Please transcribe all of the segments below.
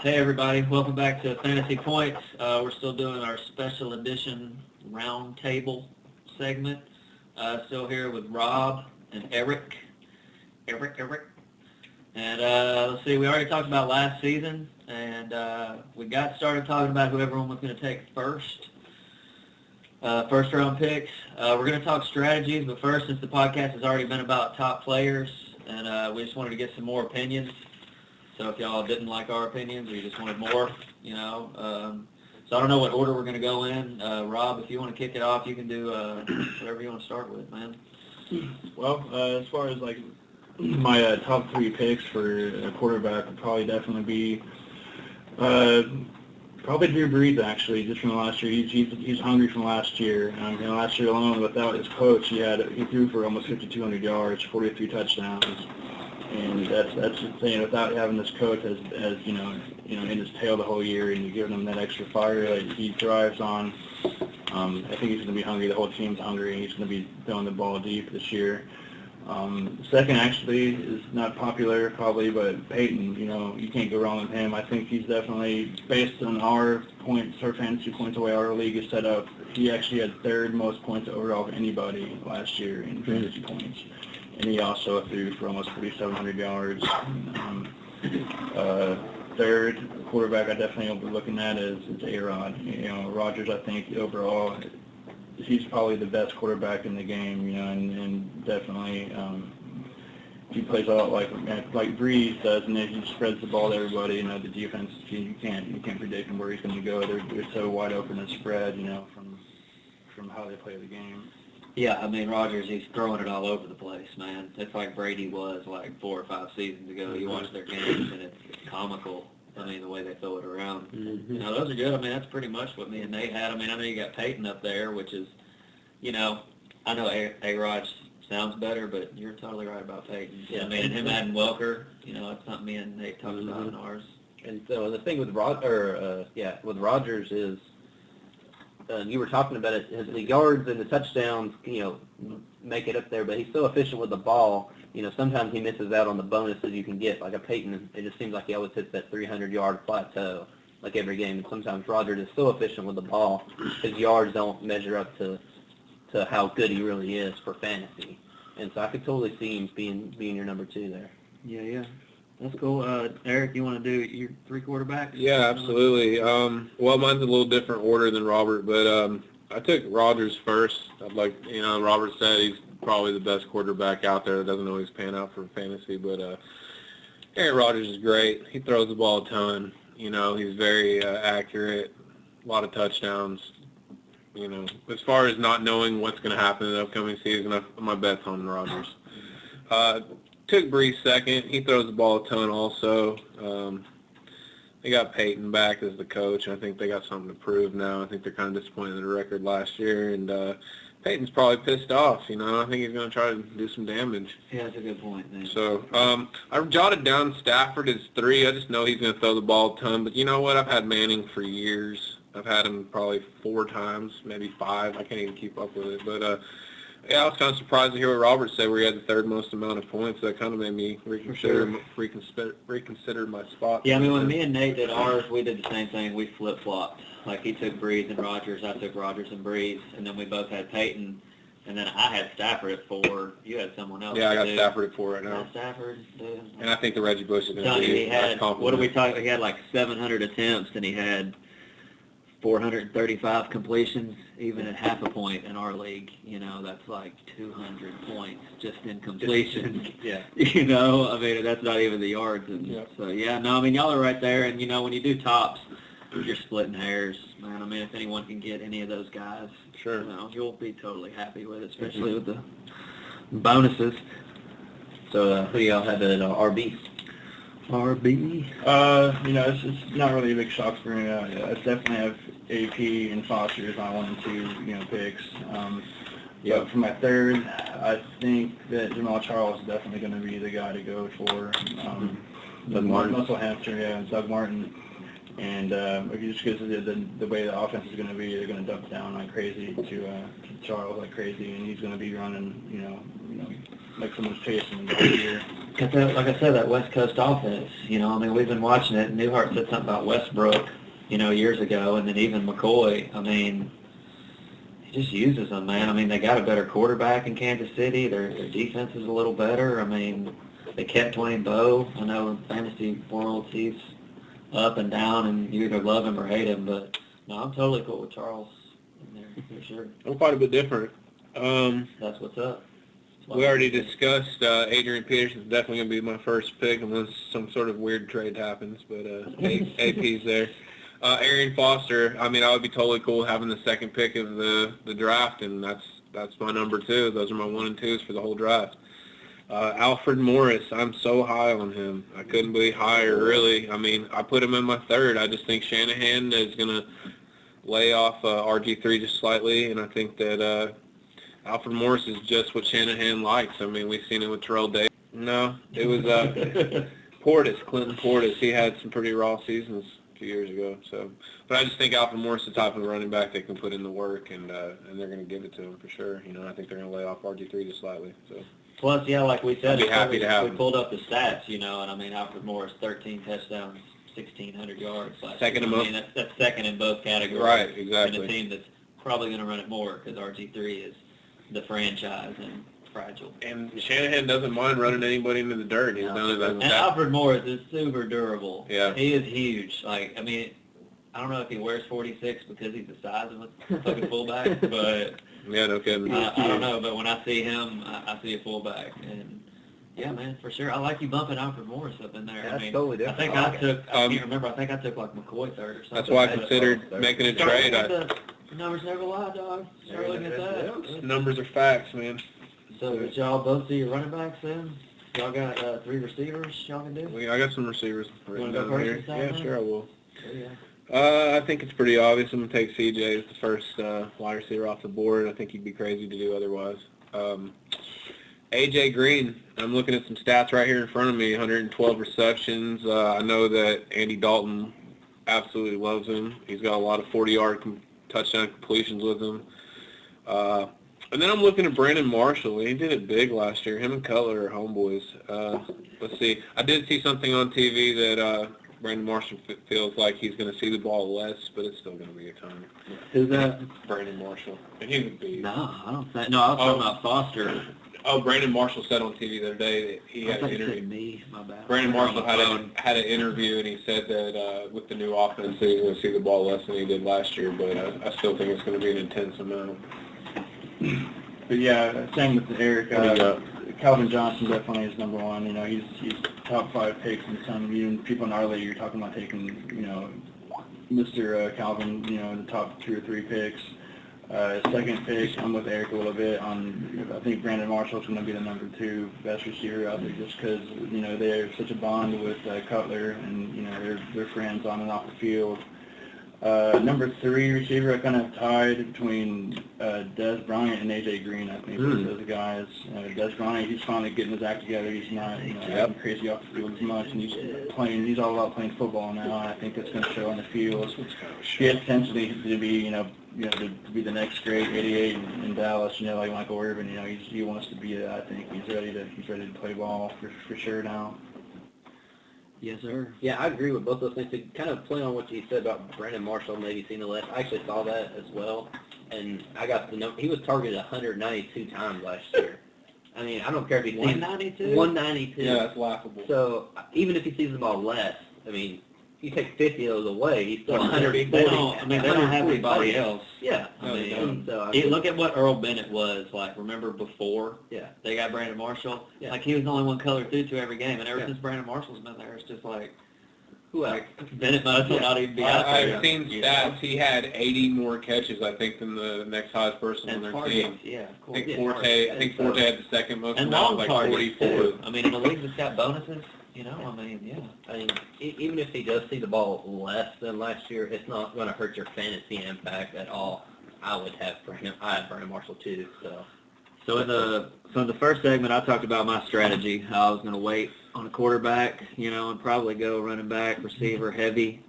Hey everybody, welcome back to Fantasy Points. We're still doing our special edition roundtable segment. Still here with Rob and Eric. And let's see, we already talked about last season, and we got started talking about who everyone was going to take first. First round picks. We're going to talk strategies, but first, since the podcast has already been about top players, and we just wanted to get some more opinions. So if y'all didn't like our opinions or you just wanted more, so I don't know what order we're going to go in. Rob, if you want to kick it off, you can do whatever you want to start with, man. Well, as far as like my top three picks for a quarterback would probably definitely be probably Drew Brees, actually, just from last year. He's hungry from last year. Last year alone, without his coach, he threw for almost 5,200 yards, 43 touchdowns. And that's the thing. Without having this coach as in his tail the whole year, and you giving him that extra fire that he thrives on, I think he's going to be hungry. The whole team's hungry, and he's going to be throwing the ball deep this year. Second, actually, is not popular probably, but Peyton. You can't go wrong with him. I think he's definitely, based on our fantasy points, the way our league is set up, he actually had third most points overall of anybody last year in fantasy points. And he also threw for almost 4,700 yards. Third quarterback I definitely will be looking at is A-Rod. Rodgers, I think, overall, he's probably the best quarterback in the game, and definitely he plays a lot like Brees does, and he spreads the ball to everybody. The defense, you can't predict where he's going to go. They're so wide open and spread, from how they play the game. Yeah, Rodgers, he's throwing it all over the place, man. It's like Brady was like 4 or 5 seasons ago. You watch their games, and it's comical, the way they throw it around. Mm-hmm. Those are good. That's pretty much what me and Nate had. I know you got Peyton up there, which is, I know A-Rod sounds better, but you're totally right about Peyton. Yeah. And him adding Welker, it's something me and Nate talked about in ours. And so the thing with Rodgers is, you were talking about it, the yards and the touchdowns, make it up there, but he's so efficient with the ball. Sometimes he misses out on the bonuses you can get. Like a Peyton, it just seems like he always hits that 300-yard plateau, like every game. And sometimes Rodgers is so efficient with the ball, his yards don't measure up to how good he really is for fantasy. And so I could totally see him being your number 2 there. Yeah. That's cool. Eric, you want to do your 3 quarterbacks? Yeah, absolutely. Well, mine's a little different order than Robert, but I took Rodgers first. Robert said he's probably the best quarterback out there. That doesn't always pan out for fantasy, but Aaron Rodgers is great. He throws the ball a ton. He's very accurate, a lot of touchdowns. As far as not knowing what's going to happen in the upcoming season, my bet's on Rodgers. Took Brees second. He throws the ball a ton also. They got Peyton back as the coach, and I think they got something to prove now. I think they're kind of disappointed in the record last year, and Peyton's probably pissed off. I think he's going to try to do some damage. Yeah, that's a good point, man. So I jotted down Stafford as 3. I just know he's going to throw the ball a ton. But you know what? I've had Manning for years. I've had him probably 4 times, maybe 5. I can't even keep up with it. But, I was kind of surprised to hear what Robert said, where he had the third most amount of points. That kind of made me reconsider my spot. Yeah, when me and Nate did ours, we did the same thing. We flip-flopped. Like, he took Brees and Rodgers. I took Rodgers and Brees. And then we both had Peyton. And then I had Stafford at 4. You had someone else. Yeah, I got Stafford at 4 right now. Stafford, dude. And I think the Reggie Bush is going to be he had, what are we talking? He had like 700 attempts, and he had 435 completions, even at half a point in our league. That's like 200 points just in completions. Yeah. That's not even the yards. And Yeah. So, y'all are right there. And, when you do tops, you're splitting hairs, man. If anyone can get any of those guys, Sure. You'll be totally happy with it, especially with the bonuses. So who do y'all have at RB? RB. It's not really a big shock for me. I definitely have AP and Foster as my 1 and 2, picks. But for my third, I think that Jamal Charles is definitely going to be the guy to go for. Doug Martin. Muscle hamster, Doug Martin. And just because of the way the offense is going to be, they're going to dump down like crazy to Charles like crazy, and he's going to be running, like someone's chasing him all year. Cause like I said, that West Coast offense, I mean, we've been watching it. Newhart said something about Westbrook, years ago, and then even McCoy. I mean, he just uses them, man. I mean, they got a better quarterback in Kansas City. Their defense is a little better. I mean, they kept Dwayne Bowe. I know in fantasy world he's up and down, and you either love him or hate him. But no, I'm totally cool with Charles in there for sure. I'm quite a bit different. That's what's up. We already discussed Adrian Peterson's definitely going to be my first pick unless some sort of weird trade happens, but AP's there. Arian Foster, I mean, I would be totally cool having the second pick of the draft, and that's my number 2. Those are my 1 and 2s for the whole draft. Alfred Morris, I'm so high on him. I couldn't be higher, really. I mean, I put him in my 3rd. I just think Shanahan is going to lay off RG3 just slightly, and I think that Alfred Morris is just what Shanahan likes. I mean, we've seen it with Terrell Davis. No, it was Clinton Portis. He had some pretty raw seasons a few years ago. So, but I just think Alfred Morris is the type of running back that can put in the work, and they're going to give it to him for sure. I think they're going to lay off RG3 just slightly. So. Plus, yeah, like we said, I'd be happy to have we him. pulled up the stats, and I mean, Alfred Morris, 13 touchdowns, 1,600 yards. Second in most. I mean, that's second in both categories. Right, exactly. And a team that's probably going to run it more because RG3 is the franchise and fragile. And Shanahan doesn't mind running anybody into the dirt. He's done it as a And Alfred Morris is super durable. Yeah. He is huge. Like, I mean, I don't know if he wears 46 because he's the size of a fucking fullback, but Yeah, no kidding. I don't know. But when I see him, I see a fullback. And, yeah, man, for sure. I like you bumping Alfred Morris up in there. Yeah, I that's mean, totally I different. think I took, I can't remember, I think I took like McCoy 3rd or something. That's why I But- considered making a trade. The numbers never lie, dog. Start looking at that. Numbers are facts, man. So did y'all both see your running backs then? Y'all got 3 receivers y'all can do? I got some receivers wanna written go down first here. this time, Yeah, then? sure I will. Oh, yeah. I think it's pretty obvious. I'm going to take CJ as the first wide receiver off the board. I think he'd be crazy to do otherwise. AJ Green, I'm looking at some stats right here in front of me, 112 receptions. I know that Andy Dalton absolutely loves him. He's got a lot of 40-yard touchdown completions with him. And then I'm looking at Brandon Marshall. He did it big last year. Him and Cutler are homeboys. Let's see. I did see something on TV that Brandon Marshall feels like he's going to see the ball less, but it's still going to be a ton. Who's that? Brandon Marshall. And he would be. No, I don't think. No, I was talking about Foster. Oh, Brandon Marshall said on TV the other day that he had I an thought you said interview. me. My bad. Brandon Marshall had an interview, and he said that with the new offense, he's going to see the ball less than he did last year, but I still think it's going to be an intense amount. But yeah, same with Eric. What do you got? Calvin Johnson definitely is number 1. He's top 5 picks, and some even people in our league you're talking about taking, Mr. Calvin, in the top 2 or 3 picks. Second pick, I'm with Eric a little bit on. I think Brandon Marshall's going to be the number 2 best receiver out there, just because they have such a bond with Cutler, and they're friends on and off the field. Number 3 receiver, I kind of tied between Des Bryant and AJ Green. I think those guys. Des Bryant, he's finally getting his act together. He's not acting crazy off the field as much, and he's playing. He's all about playing football now. And I think it's going to show on the field. He has potentially to be to be the next great 88 in Dallas. Like Michael Irvin. He wants to be that. I think he's ready to play ball for sure now. Yes, sir. Yeah, I agree with both those things. To kind of play on what you said about Brandon Marshall, maybe seeing the left, I actually saw that as well, and I got the number. He was targeted 192 times last year. I mean, I don't care if he sees 192. 192. Yeah, that's laughable. So even if he sees the ball less, I mean, if you take 50 of those away, he's still 140. They don't have 140 anybody targets. else. Yeah. I mean, And so I look at what Earl Bennett was like. Remember before yeah. they got Brandon Marshall? Yeah. Like he was the only one Cutler threw to every game, and ever Yeah. since Brandon Marshall's been there, it's just like Who else? Bennett might as well not even be out there. I've seen stats. He had 80 more catches, I think, than the next highest person on And their targets, team. yeah, of I course. think Yeah, Forte. I think so- Forte had the second most. And amount, long like targets 44. too. I mean, in a league that's got bonuses, I mean, yeah. I mean, even if he does see the ball less than last year, it's not going to hurt your fantasy impact at all. I have Brandon Marshall too. So in the first segment, I talked about my strategy. How I was going to wait on a quarterback, and probably go running back, receiver, heavy.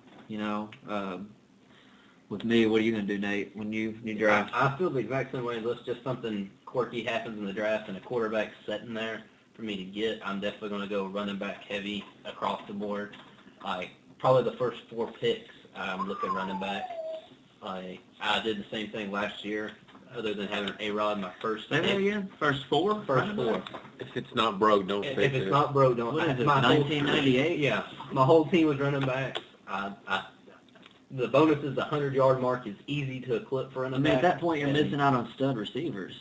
With me, what are you going to do, Nate, when you draft? I feel the exact same way unless just something quirky happens in the draft and a quarterback's sitting there. for me to get, I'm definitely going to go running back heavy across the board. Like probably the first 4 picks, I'm looking running back. I did the same thing last year, other than having A-Rod my first Say that pick. again? First 4? First 4. If it's not broke, don't If fix it's it. not broke, don't. What is it, my whole- 1998? Yeah, my whole team was running back. The bonus is the 100-yard mark is easy to eclipse for I running mean, back. at that point, you're and missing out on stud receivers.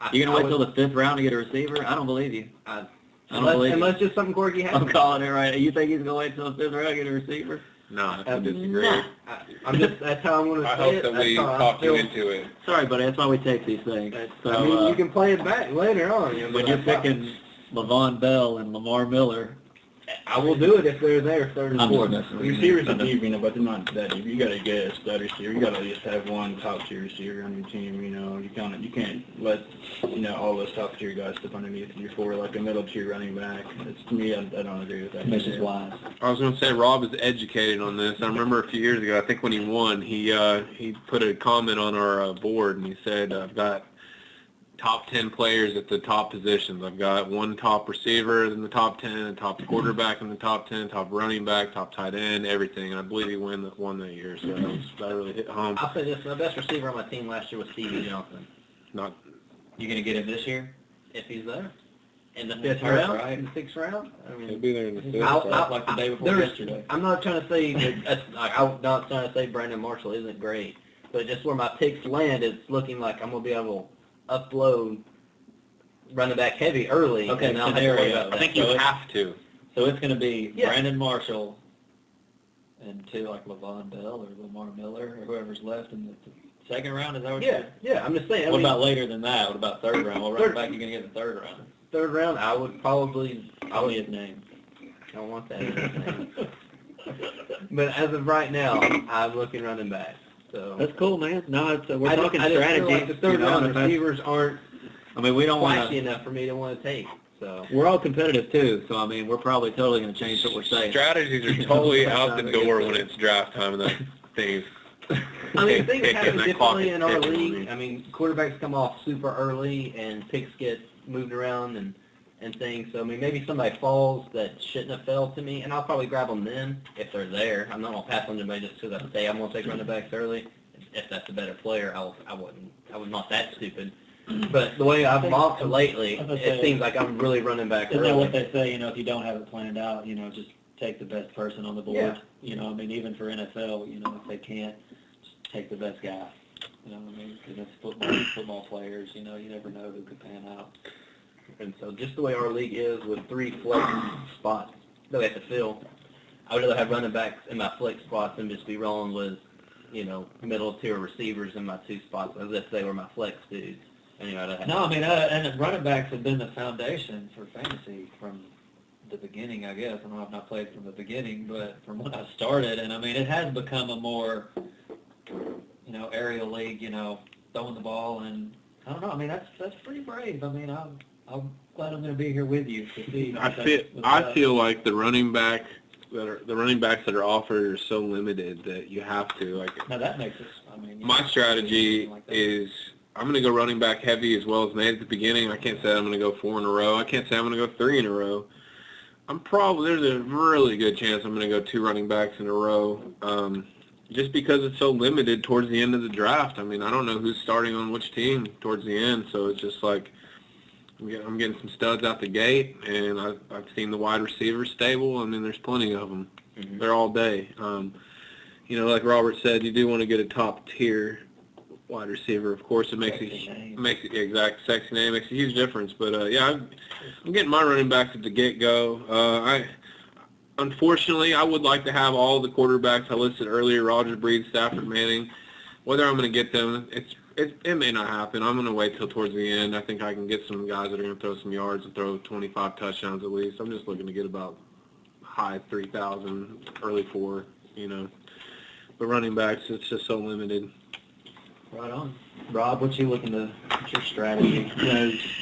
I- You're going I to wait till would- the 5th round to get a receiver? I don't believe you. I don't unless, believe unless just something quirky you. I'm happens. calling it right. You think he's going to wait till the 5th round to get a receiver? No, I disagree. Nah. I'm just, that's how I'm going to I say hope it. that That's we how I talk you feel. into it. Sorry, buddy. That's why we take these things. So, I mean, you can play it back later on. You know, when but you're that's how- picking Levon Bell and Lamar Miller, I will do it if they're there, third and I'm fourth. just messing with you. Receivers are deep, but they're not that deep. You got to get a stud receiver. You got to at least have one top tier receiver on your team. You can't let all those top tier guys step underneath you for like a middle tier running back. It's to me, I don't agree with that. Mrs. Wise. I was going to say Rob is educated on this. I remember a few years ago, I think when he won, he put a comment on our board, and he said, "I've got top 10 players at the top positions. I've got one top receiver in the top 10, a top quarterback in the top 10, top running back, top tight end, everything." And I believe he won that year, so that really hit home. I'll say this: my best receiver on my team last year was Stevie Johnson. Not You going to get him this year? If he's there, in the That's 5th hurt, round, right? in the 6th round. I he'll mean, be there in the fifth. I'll- Like the day before There's- yesterday. I'm not trying to say that, I'm not trying to say Brandon Marshall isn't great, but just where my picks land, it's looking like I'm gonna be able to upload running back heavy early. Okay, and I'll have to worry scenario. about I that. think you So it's- have to. So it's going to be Yeah. Brandon Marshall and 2 like Levon Bell or Lamar Miller or whoever's left in the 2nd round. Is that what Yeah, you're yeah. I'm just saying. I What mean, about later than that? What about 3rd round? What running Third- back you going to get in the 3rd round? 3rd round? I would probably. Tell me his name. I don't want that. in his name. But as of right now, I'm looking running back. So That's cool, man. No, it's, we're I talking just feel strategy. like the 3rd round receivers aren't I mean, we don't want flashy to. enough for me to want to take. So We're all competitive too, so I mean, we're probably totally going to change what we're saying. Strategies are totally out the door when it's draft time, and that things. I mean, things Kicking, happen that clock differently is in our ticking. league. I mean, quarterbacks come off super early, and picks get moved around and things. So I mean, maybe somebody falls that shouldn't have fell to me, and I'll probably grab them then if they're there. I'm not gonna pass on anybody just because I say I'm gonna take running backs early. If that's a better player, I would not that stupid. But the way I've mocked lately, it seems like I'm really running back Isn't that what early. they say? If you don't have it planned out, just take the best person on the board. Yeah. I mean, even for NFL, if they can't, just take the best guy. What I mean? Because it's football players. You never know who could pan out. And so just the way our league is with 3 flex spots that we have to fill, I would rather have running backs in my flex spots than just be rolling with, middle tier receivers in my 2 spots as if they were my flex dudes. Anyway, I'd have No, I mean, and running backs have been the foundation for fantasy from the beginning, I guess. I know I've not played from the beginning, but from when I started, and I mean, it has become a more, aerial league, throwing the ball, and I don't know. I mean, that's pretty brave. I mean, I'm glad I'm going to be here with you to see. I feel like the running backs that are offered are so limited that you have to like. Now that makes us. I mean, My strategy like that. is I'm going to go running back heavy as well as Nate at the beginning. I can't say I'm going to go 4 in a row. I can't say I'm going to go 3 in a row. There's a really good chance I'm going to go 2 running backs in a row, just because it's so limited towards the end of the draft. I mean, I don't know who's starting on which team towards the end, so it's just like I'm getting some studs out the gate, and I've seen the wide receivers stable. I mean, there's plenty of them. Mm-hmm. They're all day. Like Robert said, you do want to get a top tier wide receiver. Of course, it makes Sexy name. sexy name makes a huge difference. But I'm getting my running backs at the get go. Unfortunately, I would like to have all the quarterbacks I listed earlier: Rodgers, Breed, Stafford, Manning. Whether I'm going to get them, it may not happen. I'm going to wait till towards the end. I think I can get some guys that are going to throw some yards and throw 25 touchdowns at least. I'm just looking to get about high 3,000, early 4. But running backs, it's just so limited. Right on. Rob, what's your strategy?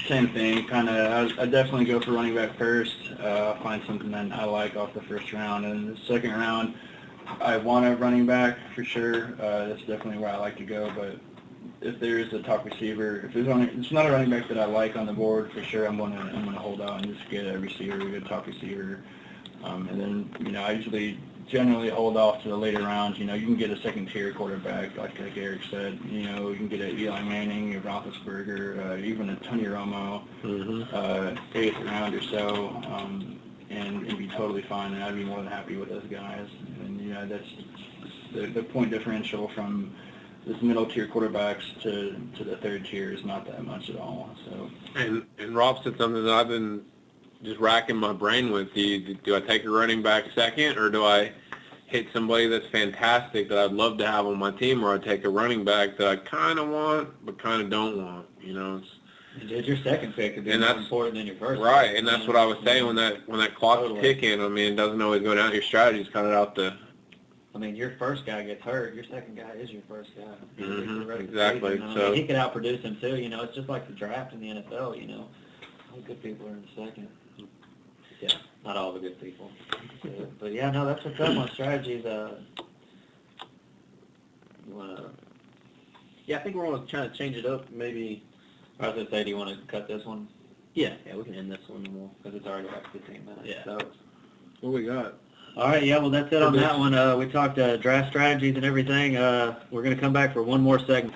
Same thing. I definitely go for running back first. I'll find something that I like off the 1st round, and the 2nd round, I want a running back for sure. That's definitely where I like to go. But if there is a top receiver, if it's not a running back that I like on the board, for sure I'm gonna hold out and just get a receiver, a good top receiver. And then, I usually generally hold off to the later rounds. You can get a second-tier quarterback, like Eric said. You can get a Eli Manning, a Roethlisberger, even a Tony Romo, 8th round or so, and be totally fine. And I'd be more than happy with those guys. And, that's the point differential from this middle-tier quarterbacks to the third tier is not that much at all. So. And Rob said something that I've been just racking my brain with. Do I take a running back second, or do I hit somebody that's fantastic that I'd love to have on my team, or I take a running back that I kind of want but kind of don't want? Your second pick could be more important than your first. Right, pick. and that's what I was saying when that clock's ticking. I mean, it doesn't always go down. Your strategy's kind of out the. I mean, your first guy gets hurt. Your second guy is your first guy. Exactly. So he could outproduce him too. It's just like the draft in the NFL. All the good people are in the second. Yeah, not all the good people. But yeah, no, that's what's up on strategies. You wanna? Yeah, I think we're going to try to change it up. Maybe. I was gonna say, do you want to cut this one? Yeah, we can end this one. Because it's already like 15 minutes. Yeah. So. What we got? All right, yeah, well, that's it on that one. We talked draft strategies and everything. We're going to come back for one more segment.